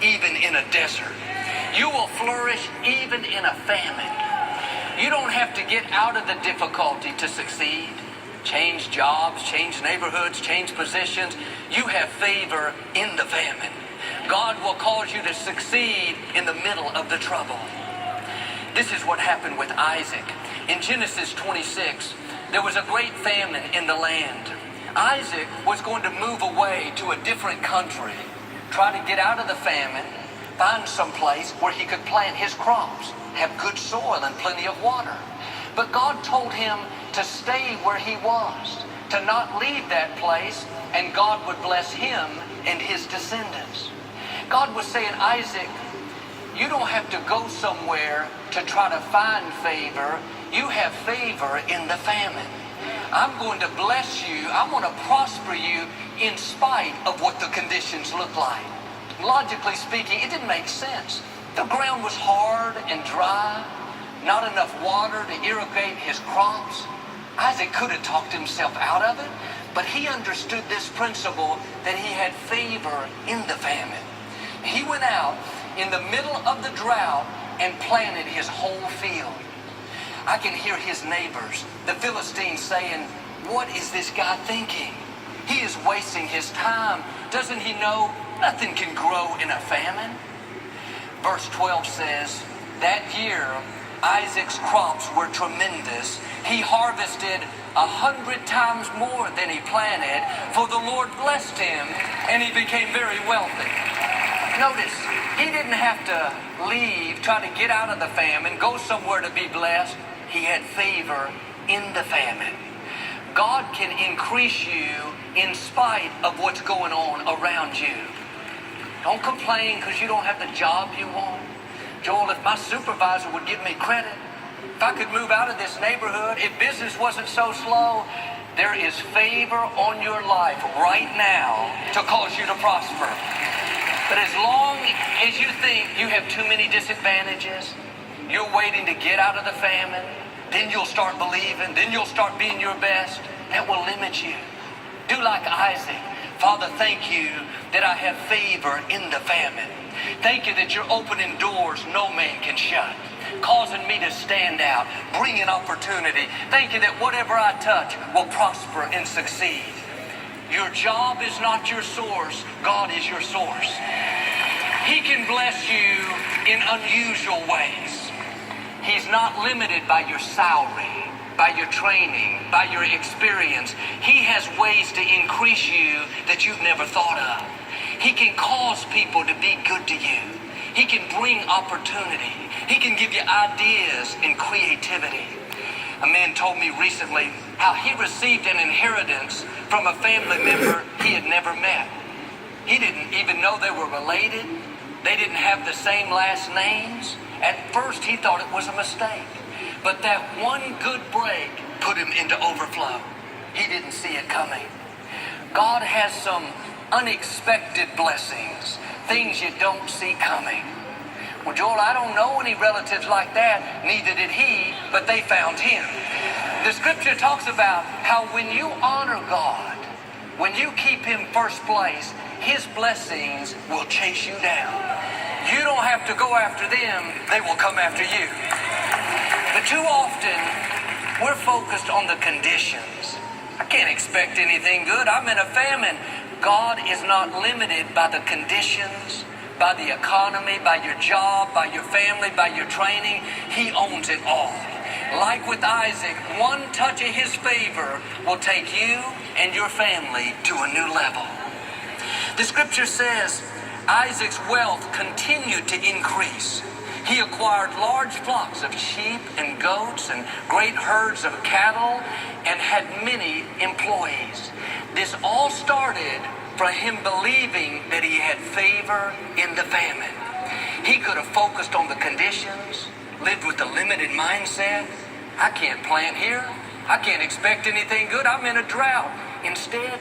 even in a desert. You will flourish even in a famine. You don't have to get out of the difficulty to succeed. Change jobs, change neighborhoods, change positions. You have favor in the famine. God will cause you to succeed in the middle of the trouble. This is what happened with Isaac. In Genesis 26, there was a great famine in the land. Isaac was going to move away to a different country, try to get out of the famine, find some place where he could plant his crops, have good soil and plenty of water. But God told him to stay where he was, to not leave that place, and God would bless him and his descendants. God was saying, Isaac, you don't have to go somewhere to try to find favor. You have favor in the famine. I'm going to bless you. I'm going to prosper you in spite of what the conditions look like. Logically speaking, it didn't make sense. The ground was hard and dry, not enough water to irrigate his crops. Isaac could have talked himself out of it, but he understood this principle that he had favor in the famine. He went out in the middle of the drought and planted his whole field. I can hear his neighbors, the Philistines, saying, what is this guy thinking? He is wasting his time. Doesn't he know nothing can grow in a famine? Verse 12 says, that year Isaac's crops were tremendous. He harvested 100 times more than he planted, for the Lord blessed him, and he became very wealthy. Notice, he didn't have to leave, try to get out of the famine, go somewhere to be blessed. He had favor in the famine. God can increase you in spite of what's going on around you. Don't complain because you don't have the job you want. Joel, if my supervisor would give me credit, if I could move out of this neighborhood, if business wasn't so slow, there is favor on your life right now to cause you to prosper. But as long as you think you have too many disadvantages, you're waiting to get out of the famine, then you'll start believing, then you'll start being your best. That will limit you. Do like Isaac. Father, thank you that I have favor in the famine. Thank you that you're opening doors no man can shut, causing me to stand out, bringing opportunity. Thank you that whatever I touch will prosper and succeed. Your job is not your source. God is your source. He can bless you in unusual ways. He's not limited by your salary, by your training, by your experience. He has ways to increase you that you've never thought of. He can cause people to be good to you. He can bring opportunity. He can give you ideas and creativity. A man told me recently how he received an inheritance from a family member he had never met. He didn't even know they were related. They didn't have the same last names. At first he thought it was a mistake. But that one good break put him into overflow. He didn't see it coming. God has some unexpected blessings, things you don't see coming. Well, Joel, I don't know any relatives like that. Neither did he, but they found him. The scripture talks about how when you honor God, when you keep him first place, his blessings will chase you down. You don't have to go after them, they will come after you. But too often, we're focused on the conditions. I can't expect anything good. I'm in a famine. God is not limited by the conditions, by the economy, by your job, by your family, by your training. He owns it all. Like with Isaac, one touch of his favor will take you and your family to a new level. The scripture says Isaac's wealth continued to increase. He acquired large flocks of sheep and goats and great herds of cattle and had many employees. This all started from him believing that he had favor in the famine. He could have focused on the conditions, lived with a limited mindset. I can't plant here. I can't expect anything good. I'm in a drought. Instead,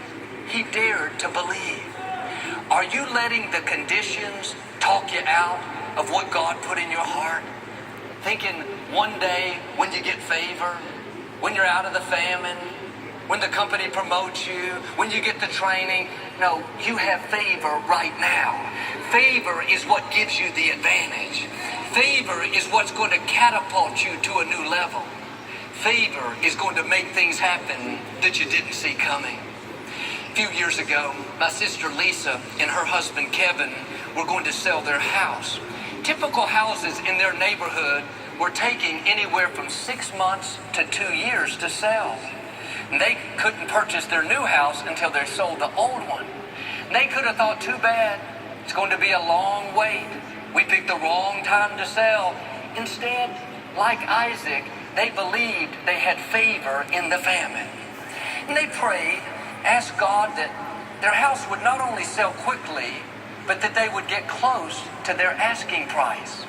he dared to believe. Are you letting the conditions talk you out of what God put in your heart? Thinking one day when you get favor, when you're out of the famine, when the company promotes you, when you get the training. No, you have favor right now. Favor is what gives you the advantage. Favor is what's going to catapult you to a new level. Favor is going to make things happen that you didn't see coming. A few years ago, my sister Lisa and her husband Kevin were going to sell their house. Typical houses in their neighborhood were taking anywhere from 6 months to 2 years to sell. And they couldn't purchase their new house until they sold the old one. And they could have thought, too bad, it's going to be a long wait. We picked the wrong time to sell. Instead, like Isaac, they believed they had favor in the famine. And they prayed, asked God that their house would not only sell quickly, but that they would get close to their asking price.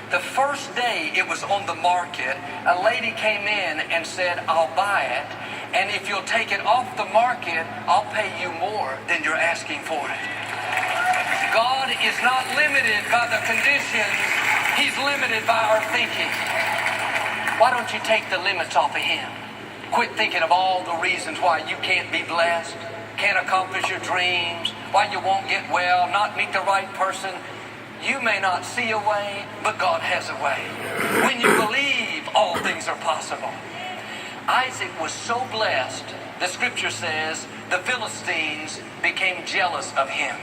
The first day it was on the market, a lady came in and said, I'll buy it, and if you'll take it off the market, I'll pay you more than you're asking for it. God is not limited by the conditions. He's limited by our thinking. Why don't you take the limits off of Him? Quit thinking of all the reasons why you can't be blessed, can't accomplish your dreams, why you won't get well, not meet the right person. You may not see a way, but God has a way. When you believe, all things are possible. Isaac was so blessed, the scripture says, the Philistines became jealous of him.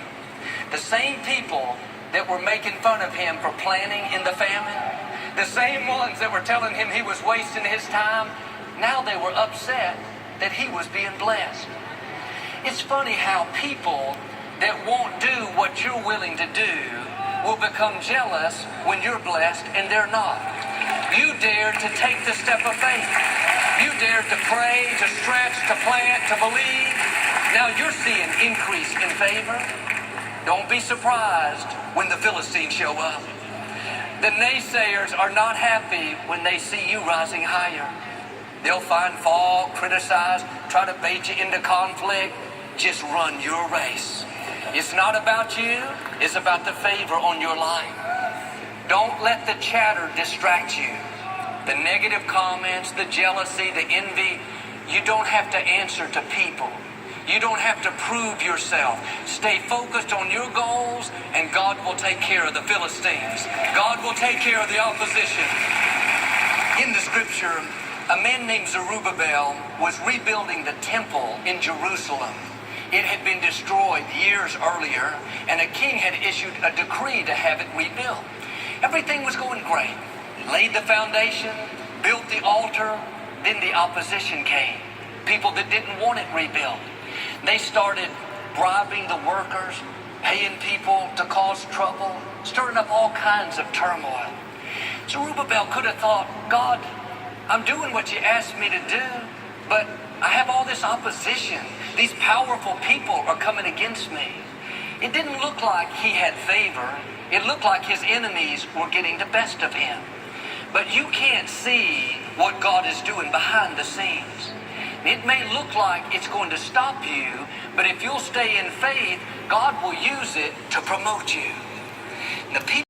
The same people that were making fun of him for planning in the famine, the same ones that were telling him he was wasting his time, now they were upset that he was being blessed. It's funny how people that won't do what you're willing to do will become jealous when you're blessed and they're not. You dared to take the step of faith. You dared to pray, to stretch, to plant, to believe. Now you're seeing increase in favor. Don't be surprised when the Philistines show up. The naysayers are not happy when they see you rising higher. They'll find fault, criticize, try to bait you into conflict. Just run your race. It's not about you, it's about the favor on your life. Don't let the chatter distract you. The negative comments, the jealousy, the envy, you don't have to answer to people. You don't have to prove yourself. Stay focused on your goals and God will take care of the Philistines. God will take care of the opposition. In the scripture, a man named Zerubbabel was rebuilding the temple in Jerusalem. It had been destroyed years earlier, and a king had issued a decree to have it rebuilt. Everything was going great. Laid the foundation, built the altar, then the opposition came. People that didn't want it rebuilt. They started bribing the workers, paying people to cause trouble, stirring up all kinds of turmoil. Zerubbabel could have thought, God, I'm doing what you asked me to do, but I have all this opposition. These powerful people are coming against me. It didn't look like he had favor. It looked like his enemies were getting the best of him. But you can't see what God is doing behind the scenes. It may look like it's going to stop you, but if you'll stay in faith, God will use it to promote you. And the people